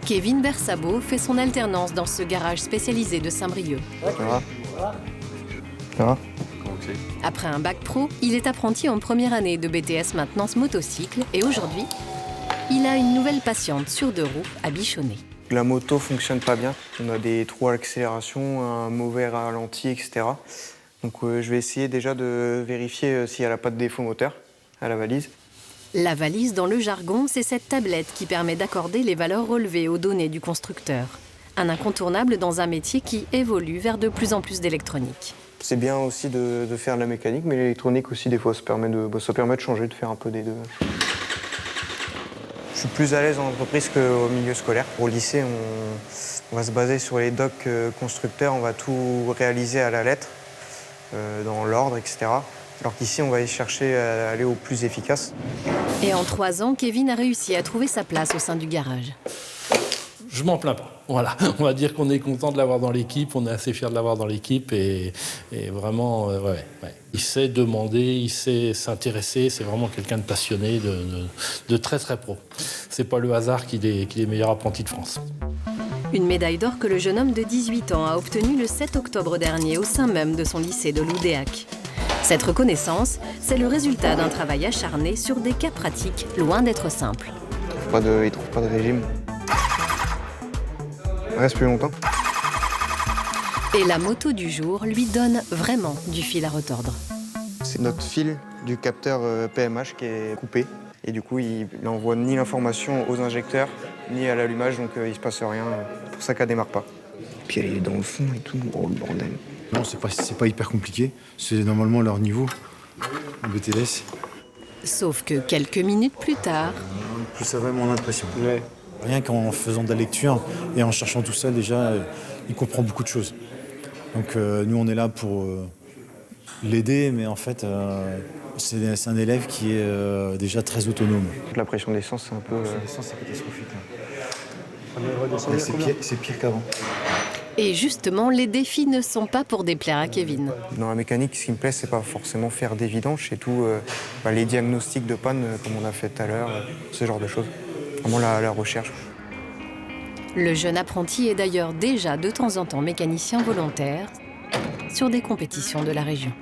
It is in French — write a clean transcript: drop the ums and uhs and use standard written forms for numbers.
Kevin Bersabo fait son alternance dans ce garage spécialisé de Saint-Brieuc. Ça va. Après un bac pro, il est apprenti en première année de BTS maintenance motocycle et aujourd'hui, il a une nouvelle patiente sur 2 roues à bichonner. La moto fonctionne pas bien. On a des trous à l'accélération, un mauvais ralenti, etc. Donc je vais essayer déjà de vérifier si elle n'a pas de défaut moteur à la valise. La valise, dans le jargon, c'est cette tablette qui permet d'accorder les valeurs relevées aux données du constructeur. Un incontournable dans un métier qui évolue vers de plus en plus d'électronique. C'est bien aussi de faire de la mécanique, mais l'électronique aussi, des fois, ça permet de changer, de faire un peu des deux. Je suis plus à l'aise en entreprise qu'au milieu scolaire. Au lycée, on va se baser sur les docs constructeurs, on va tout réaliser à la lettre, dans l'ordre, etc. Alors qu'ici, on va aller chercher à aller au plus efficace. Et en 3 ans, Kevin a réussi à trouver sa place au sein du garage. Je m'en plains pas. Voilà, on va dire qu'on est content de l'avoir dans l'équipe, on est assez fiers de l'avoir dans l'équipe et vraiment, ouais. Il sait demander, il sait s'intéresser, c'est vraiment quelqu'un de passionné, de très très pro. C'est pas le hasard qu'il est meilleur apprenti de France. Une médaille d'or que le jeune homme de 18 ans a obtenue le 7 octobre dernier au sein même de son lycée de Loudéac. Cette reconnaissance, c'est le résultat d'un travail acharné sur des cas pratiques loin d'être simples. Il trouve pas de régime. Il reste plus longtemps. Et la moto du jour lui donne vraiment du fil à retordre. C'est notre fil du capteur PMH qui est coupé. Et du coup, il n'envoie ni l'information aux injecteurs, ni à l'allumage, donc il se passe rien. C'est pour ça qu'elle démarre pas. Et puis elle est dans le fond et tout. Oh le bordel. Non, c'est pas hyper compliqué. C'est normalement leur niveau, le BTS. Sauf que quelques minutes plus tard... Plus ça va, mon impression. Ouais. Rien qu'en faisant de la lecture et en cherchant tout ça, déjà, il comprend beaucoup de choses. Donc nous, on est là pour l'aider, mais en fait, c'est un élève qui est déjà très autonome. La pression d'essence, c'est un peu... L'essence, c'est catastrophique. C'est pire qu'avant. Et justement, les défis ne sont pas pour déplaire à Kevin. Dans la mécanique, ce qui me plaît, c'est pas forcément faire des vidanges, c'est tout les diagnostics de panne, comme on a fait tout à l'heure, ce genre de choses. Vraiment la recherche. Le jeune apprenti est d'ailleurs déjà de temps en temps mécanicien volontaire sur des compétitions de la région.